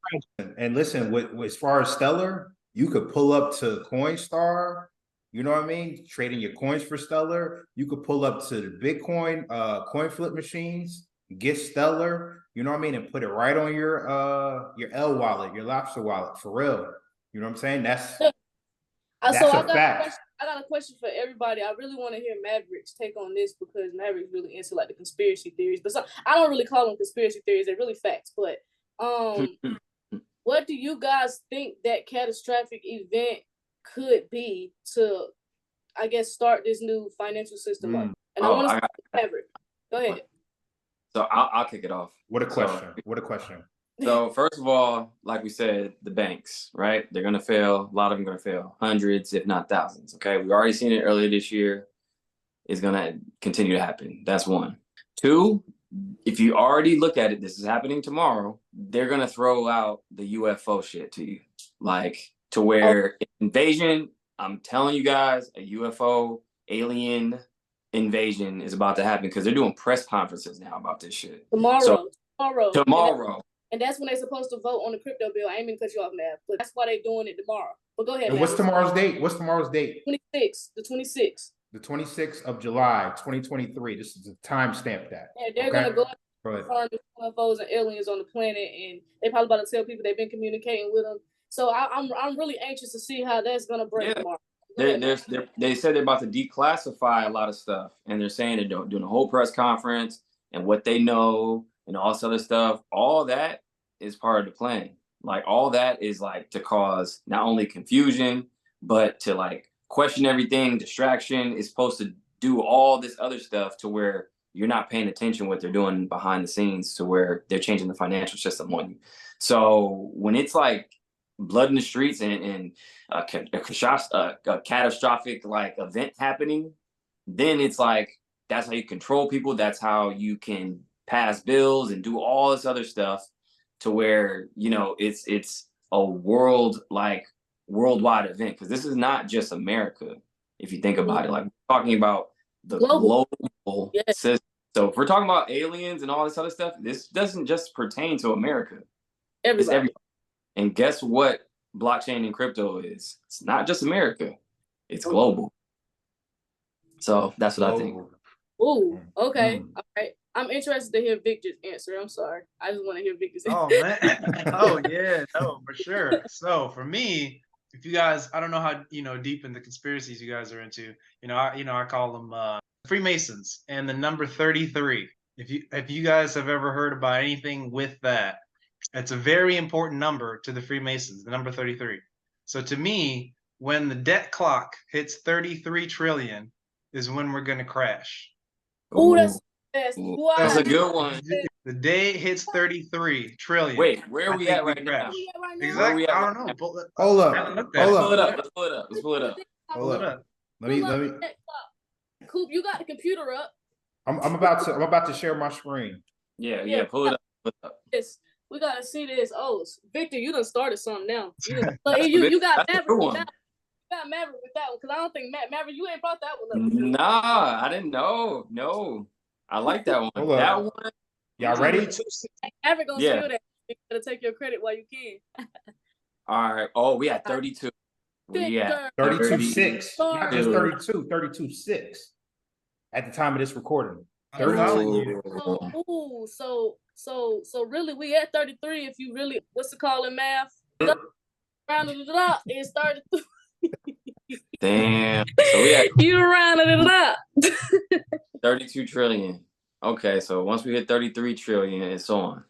And listen, as far as Stellar, you could pull up to Coinstar. You know what I mean? Trading your coins for Stellar. You could pull up to the Bitcoin coin flip machines, get Stellar, you know what I mean, and put it right on your L wallet, your Lobster wallet, for real. You know what I'm saying? That's a fact. I got a question for everybody. I really want to hear Maverick's take on this because Maverick's really into like the conspiracy theories. But I don't really call them conspiracy theories. They're really facts. But what do you guys think that catastrophic event could be to, I guess, start this new financial system up. And I want to cover it. Go ahead. So I'll kick it off. What a question. What a question. So first of all, like we said, the banks, right? They're going to fail. A lot of them are going to fail. Hundreds, if not thousands. Okay. We've already seen it earlier this year. It's going to continue to happen. That's one. Two, if you already look at it, this is happening tomorrow. They're going to throw out the UFO shit to you. Like to where invasion, I'm telling you guys, a UFO alien invasion is about to happen because they're doing press conferences now about this shit. Tomorrow. And that's when they're supposed to vote on the crypto bill. I ain't mean to cut you off, Mav, but that's why they're doing it tomorrow. But go ahead. And what's tomorrow's date? What's tomorrow's date? 26th. The 26th. The 26th of July, 2023. This is the timestamp that. Yeah, they're gonna go find the UFOs and aliens on the planet, and they probably about to tell people they've been communicating with them. So I'm really anxious to see how that's gonna break tomorrow. They said they're about to declassify a lot of stuff, and they're saying they're doing a whole press conference and what they know and all this other stuff. All that is part of the plan. Like all that is like to cause not only confusion, but to like question everything, distraction. Is supposed to do all this other stuff to where you're not paying attention what they're doing behind the scenes, to where they're changing the financial system on you. So when it's like blood in the streets and a catastrophic like event happening, then it's like that's how you control people. That's how you can pass bills and do all this other stuff to where, you know, it's a worldwide event, because this is not just America. If you think about it, like we're talking about the global system. So if we're talking about aliens and all this other stuff, this doesn't just pertain to America. It's everybody. And guess what blockchain and crypto is? It's not just America. It's global. So that's what I think. Ooh, okay. All right. I'm interested to hear Victor's answer. I'm sorry. I just want to hear Victor's answer. Oh, man. Oh, yeah. No, for sure. So for me, if you guys, I don't know how, deep in the conspiracies you guys are into, I call them Freemasons and the number 33. If you guys have ever heard about anything with that, it's a very important number to the Freemasons, the number 33. So to me, when the debt clock hits 33 trillion is when we're going to crash. Oh, that's a good one. The day it hits 33 trillion. Wait, where are we at right now? Exactly. I don't know. Hold up. Let's pull it up. Hold up. Let me. Coop, you got the computer up. I'm about to share my screen. Yeah. Pull it up. Yes, we gotta see this. Oh, Victor, you done started something now. You got Maverick. You got Maverick with that one, because I don't think Maverick, you ain't brought that one up. Nah, I didn't know. No, I like that one. That one. Y'all ready? Maverick gonna steal that. You gotta take your credit while you can. All right. Oh, we had 32. We at 32.6. Not just 32. 32.6 at the time of this recording. 32. Ooh, so really, we at 33. If you really, what's the call in math? Rounded it up. It's 33. Damn. So you rounded it up. 32 trillion. Okay, so once we hit 33 trillion, it's on.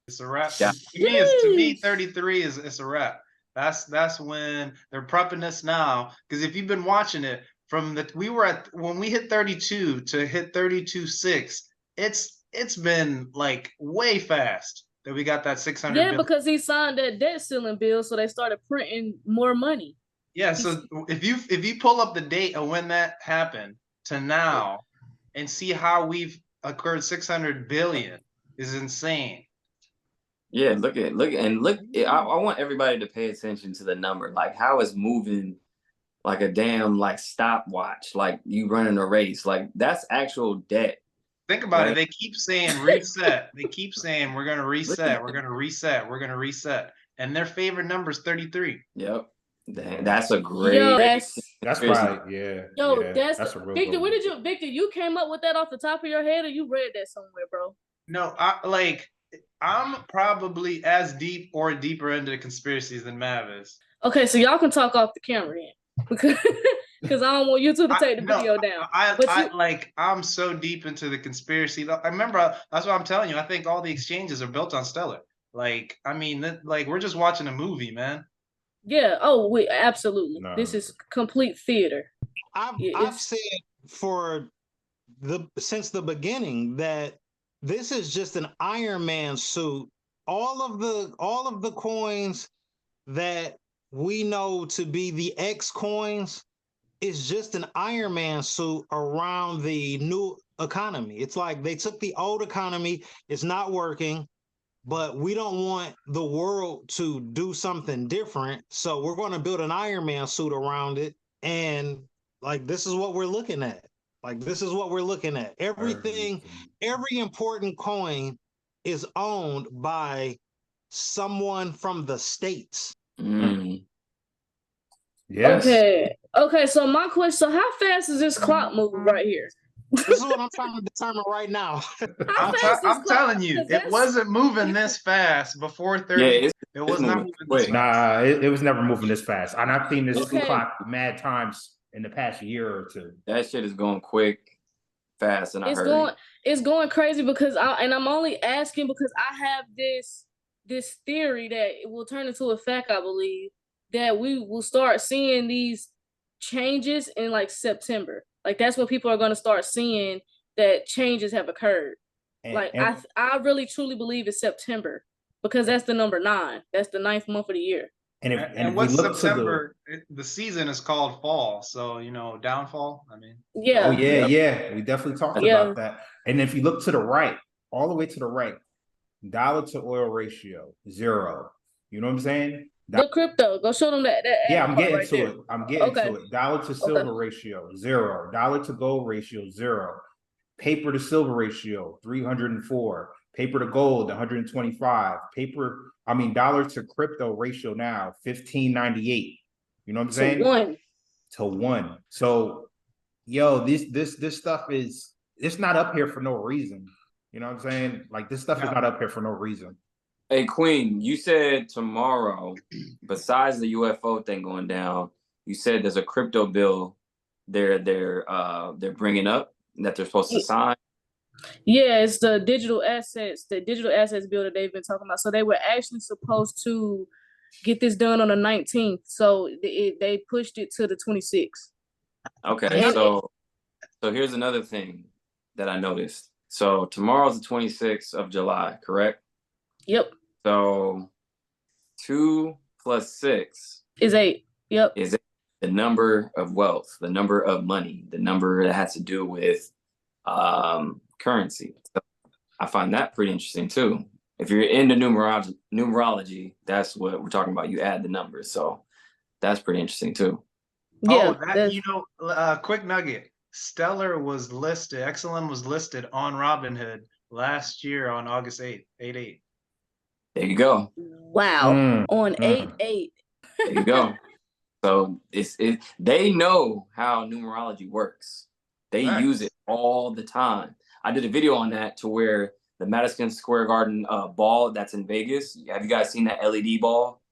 It's a wrap. Yeah. To me, 33 is a wrap. That's when they're prepping us now. Because if you've been watching it, when we hit 32 to hit 32.6, it's been like way fast that we got that 600 billion. Because he signed that debt ceiling bill, so they started printing more money. Yeah, so if you pull up the date of when that happened to now and see how we've occurred 600 billion is insane. Yeah, look. I want everybody to pay attention to the number, like how it's moving like a damn like stopwatch, like you running a race. Like that's actual debt. Think about it. They keep saying reset. They keep saying we're gonna reset. We're gonna reset. We're gonna reset. And their favorite number is 33. Yep. Dang, that's a great. That's right. Yeah. That's a real Victor. Where did Victor? You came up with that off the top of your head, or you read that somewhere, bro? No, I'm probably as deep or deeper into the conspiracies than Mav is. Okay, so y'all can talk off the camera then, because I don't want you two to take the video down. I'm so deep into the conspiracy. I remember that's what I'm telling you. I think all the exchanges are built on Stellar. We're just watching a movie, man. Yeah. Oh, absolutely. No. This is complete theater. I've said since the beginning that this is just an Iron Man suit. All of the coins that we know to be the X coins is just an Iron Man suit around the new economy. It's like they took the old economy, it's not working, but we don't want the world to do something different. So we're going to build an Iron Man suit around it. And like, this is what we're looking at. Like, this is what we're looking at. Everything, every important coin is owned by someone from the States. Mm. Yes. Okay. So my question: so how fast is this clock move right here? This is what I'm trying to determine right now. I'm telling you, it wasn't moving this fast before 30. Yeah, it was not moving this fast. Nah, it was never moving this fast. And I've seen this clock mad times in the past year or two. That shit is going quick, fast, and it's going crazy because I'm only asking because I have this theory that it will turn into a fact. I believe that we will start seeing these changes in like September. Like that's when people are going to start seeing that changes have occurred. I really truly believe it's September because that's the number 9. That's the 9th month of the year. And what's September? The season is called fall, so downfall. I mean, yeah. Oh yeah. We definitely talked about that. And if you look to the right, all the way to the right, dollar to oil ratio 0. You know what I'm saying? The crypto. Go show them that. Yeah, I'm getting right to there. it. I'm getting to it. Dollar to silver ratio 0. Dollar to gold ratio 0. Paper to silver ratio 304. Paper to gold 125. Dollar to crypto ratio now 1598. You know what I'm saying? To 1. So, this stuff it's not up here for no reason. You know what I'm saying? Like this stuff is not up here for no reason. Hey Queen, you said tomorrow, besides the UFO thing going down, you said there's a crypto bill they're bringing up that they're supposed to sign. Yeah, it's the digital assets bill that they've been talking about. So they were actually supposed to get this done on the 19th. So they pushed it to the 26th. Okay, so here's another thing that I noticed. So tomorrow's the 26th of July, correct? Yep. So 2 plus 6 is 8. Yep. Is 8. The number of wealth, the number of money, the number that has to do with currency. So I find that pretty interesting too. If you're into numerology, that's what we're talking about. You add the numbers, so that's pretty interesting too. Yeah. Quick nugget. Stellar was listed. XLM was listed on Robinhood last year on August 8th. 8/8. There you go. Wow. On 8/8. There you go. So they know how numerology works. They use it all the time. I did a video on that to where the Madison Square Garden ball that's in Vegas. Have you guys seen that LED ball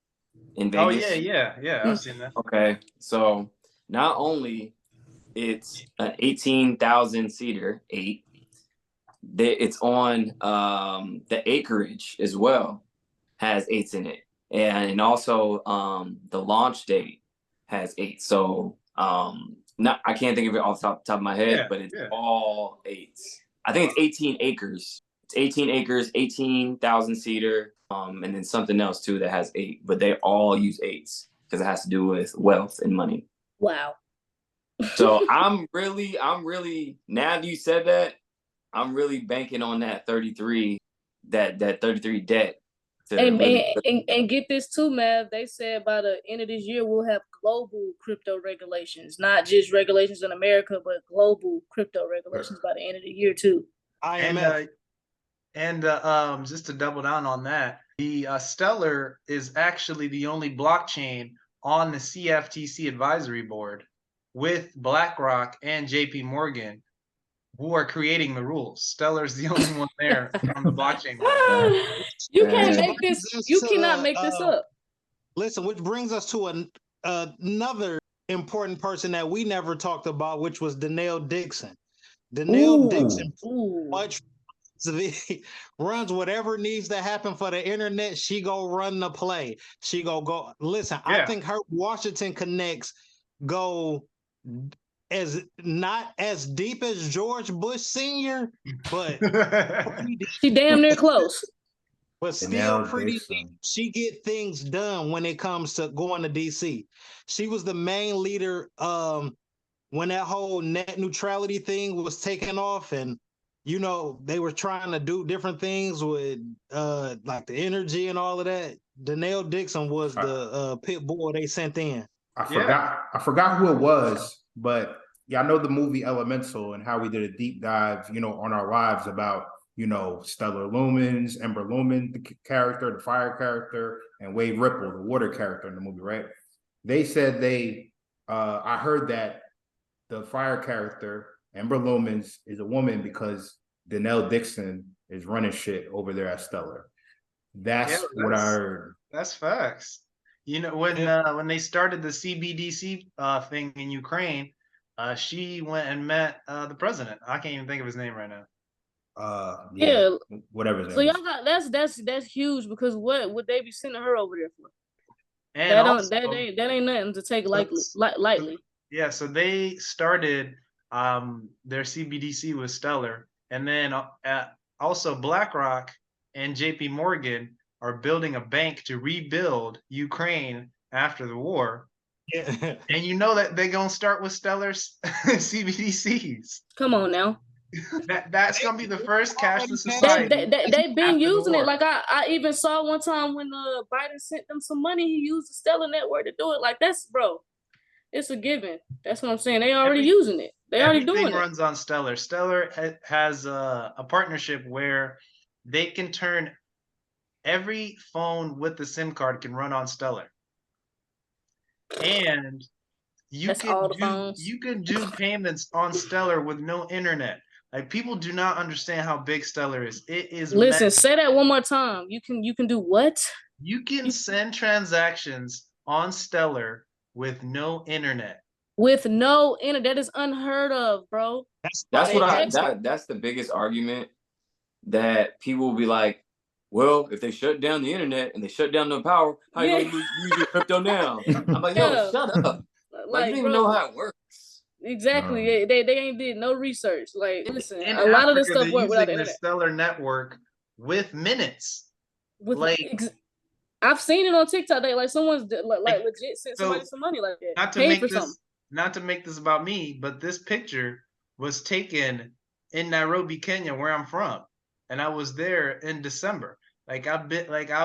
in Vegas? Oh yeah. I've seen that. Okay, so not only it's an 18,000 seater 8, it's on the acreage as well. Has 8s in it, and also the launch date has 8. So I can't think of it off the top of my head, but it's all 8s. I think it's 18 acres. It's 18 acres, 18,000 seater, and then something else too that has 8. But they all use 8s because it has to do with wealth and money. Wow. So I'm really now that you said that, I'm really banking on that 33, that 33 debt. And get this too, Mav. They said by the end of this year we'll have global crypto regulations, not just regulations in America, but global crypto regulations by the end of the year too. And just to double down on that, the Stellar is actually the only blockchain on the CFTC advisory board with BlackRock and JP Morgan, who are creating the rules. Stellar is the only one there on the blockchain. You can't make this. You cannot make this up. Listen, which brings us to another important person that we never talked about, which was Danelle Dixon. Danelle Dixon, much runs whatever needs to happen for the internet. She go run the play. She go. Listen, yeah. I think her Washington connects go as not as deep as George Bush Sr., but she damn near close. But still pretty deep. She get things done when it comes to going to DC. She was the main leader when that whole net neutrality thing was taken off, and you know they were trying to do different things with like the energy and all of that. Danelle Dixon was the pit bull they sent in. I forgot who it was, but y'all know the movie Elemental and how we did a deep dive, you know, on our lives about, you know, Stellar Lumens, Ember Lumen, the character, the fire character, and Wade Ripple, the water character in the movie, right? They said I heard that the fire character, Ember Lumens, is a woman because Danelle Dixon is running shit over there at Stellar. That's what I heard. That's facts. You know, when they started the CBDC thing in Ukraine, she went and met the president. I can't even think of his name right now. Whatever. So y'all got that's huge, because what would they be sending her over there for? And that ain't nothing to take lightly. Yeah, so they started their CBDC with Stellar, and then also BlackRock and JP Morgan are building a bank to rebuild Ukraine after the war. Yeah. And you know that they're gonna start with Stellar's CBDCs. Come on now. That's gonna be the first cashless society. They've been using it. Like I even saw one time when Biden sent them some money, he used the Stellar network to do it. Like that's it's a given. That's what I'm saying. They already using it. They already doing it. Everything runs on Stellar. Stellar has a partnership where they can turn every phone with the SIM card can run on Stellar, and you can do payments on Stellar with no internet. Like, people do not understand how big Stellar is. It is. Listen, say that one more time. You can do what? You can send transactions on Stellar with no internet. With no internet, that is unheard of, bro. That's the biggest argument that people will be like, well, if they shut down the internet and they shut down the power, how you gonna use your crypto now? I'm like, yo, shut up. Like, you don't even know how it works. Exactly. They ain't did no research. Like, listen, a lot of this stuff worked without the internet. The Stellar network with minutes. I've seen it on TikTok. They like someone's like legit sent somebody some money like that. Not to make this about me, but this picture was taken in Nairobi, Kenya, where I'm from, and I was there in December.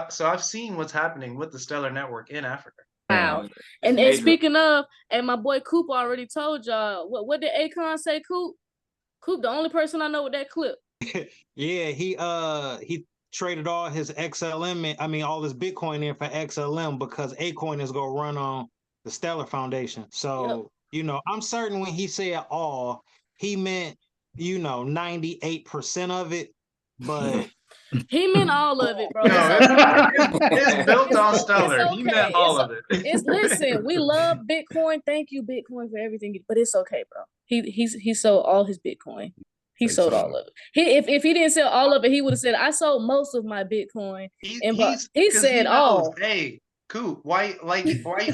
So I've seen what's happening with the Stellar network in Africa. Wow. And speaking of, and my boy Coop already told y'all, what did Akon say, Coop? Coop, the only person I know with that clip. Yeah, he traded all his XLM, all his Bitcoin in for XLM because Acoin is gonna run on the Stellar Foundation. So, you know, I'm certain when he said all, he meant, 98% of it, but he meant all of it, bro. It's built on Stellar. Okay. He meant all of it. Listen, we love Bitcoin. Thank you, Bitcoin, for everything. But it's okay, bro. He sold all his Bitcoin. He sold all of it. If he didn't sell all of it, he would have said, I sold most of my Bitcoin. He said all. Hey, Coop, why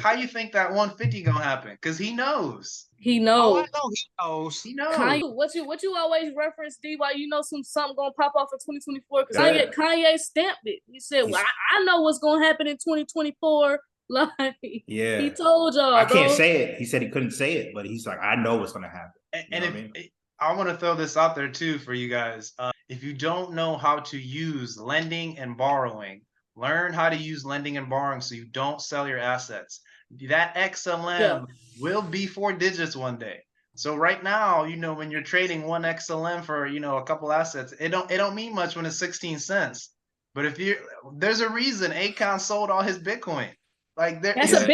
how you think that 150 gonna happen? Because he knows. He knows. Oh, I know he knows. He knows. Kanye, what you always reference, D, why you know something gonna pop off in 2024? Because Kanye stamped it. He said, well, I know what's gonna happen in 2024. Like, he told y'all. I can't say it. He said he couldn't say it, but he's like, I know what's gonna happen. I want to throw this out there too for you guys. If you don't know how to use lending and borrowing, learn how to use lending and borrowing so you don't sell your assets. That XLM will be 4 digits one day. So right now, when you're trading one XLM for, a couple assets, it don't mean much when it's 16 cents. But there's a reason Akon sold all his Bitcoin. Like, that's a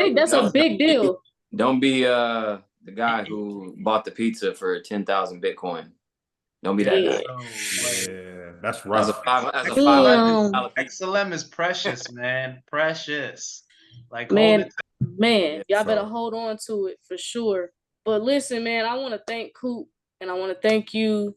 big deal. Don't be the guy who bought the pizza for 10,000 Bitcoin. Don't be that guy. Yeah, that's rough. XLM is precious, man. Precious. Like, man, y'all better hold on to it for sure. But listen, man, I want to thank Coop and I want to thank you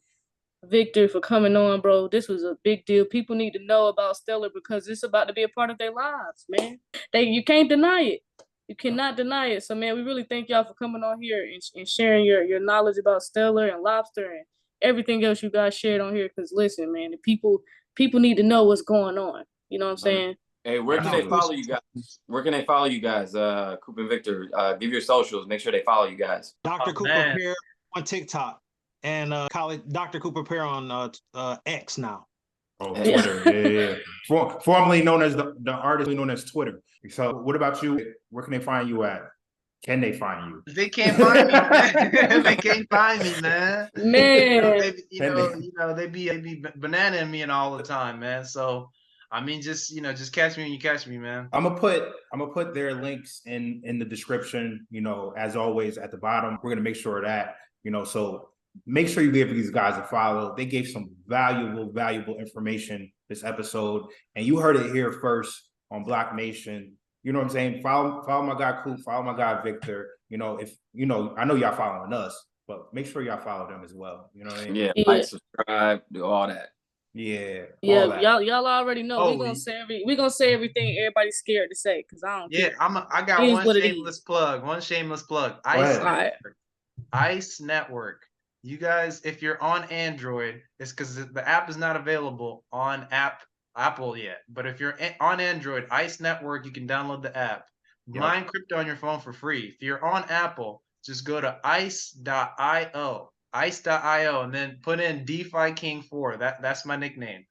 Victor, for coming on, bro. This was a big deal. People need to know about Stellar because it's about to be a part of their lives, man. You can't deny it. You cannot deny it. So, man, we really thank y'all for coming on here and sharing your knowledge about Stellar and Lobster and everything else you guys shared on here. Because listen, man, the people need to know what's going on. You know what I'm saying? Hey, where can they follow you guys? Where can they follow you guys? Coop and Victor, give your socials. Make sure they follow you guys. Dr. Cooper Pair on TikTok and Dr. Cooper Pair on X now. Oh, Twitter, yeah. Formerly known as the artist known as Twitter. So, what about you? Where can they find you at? Can they find you? They can't find me, man. They can't find me, man. Man, They be bananing me and all the time, man. So, I mean, just catch me when you catch me, man. I'm gonna put their links in the description. As always at the bottom. We're gonna make sure of that. So make sure you give these guys a follow. They gave some valuable information this episode, and you heard it here first on BlockNation. You know what I'm saying? Follow my guy Coop, follow my guy Victor. I know y'all following us, but make sure y'all follow them as well. You know what I mean? Yeah, like, subscribe, do all that. Yeah. Y'all already know. We're gonna say everything everybody's scared to say because I don't care. I got one shameless plug. Ice Network. You guys, if you're on Android, it's because the app is not available on Apple yet. But if you're on Android, Ice Network, you can download the app. Mine crypto on your phone for free. If you're on Apple, just go to ice.io, and then put in DeFi King 4. That's my nickname.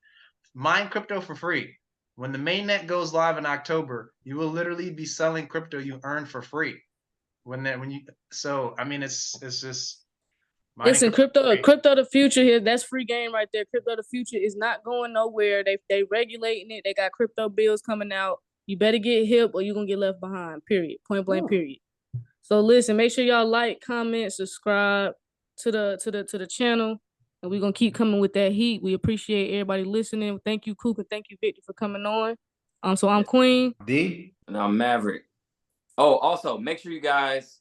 Mine crypto for free. When the mainnet goes live in October, you will literally be selling crypto you earned for free. It's just. Listen, crypto the future here. That's free game right there. Crypto the future is not going nowhere. They regulating it. They got crypto bills coming out. You better get hip or you're gonna get left behind. Period. Point blank. Period. So listen, make sure y'all like, comment, subscribe to the channel, and we're gonna keep coming with that heat. We appreciate everybody listening. Thank you, Coop, and thank you, Victor, for coming on. So I'm Queen D, and I'm Maverick. Oh, also make sure you guys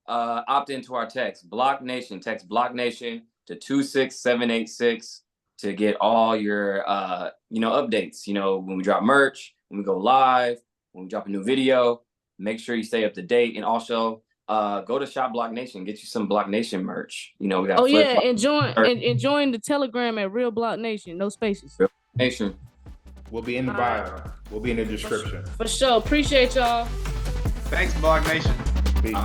opt into our text BlockNation. Text BlockNation to 26786 to get all your updates. When we drop merch, when we go live, when we drop a new video. Make sure you stay up to date, and also go to Shop BlockNation, get you some BlockNation merch. We got and join the Telegram at Real BlockNation, no spaces. Real Nation. We'll be in the bio. We'll be in the description. For sure. Appreciate y'all. Thanks, BlockNation. Peace.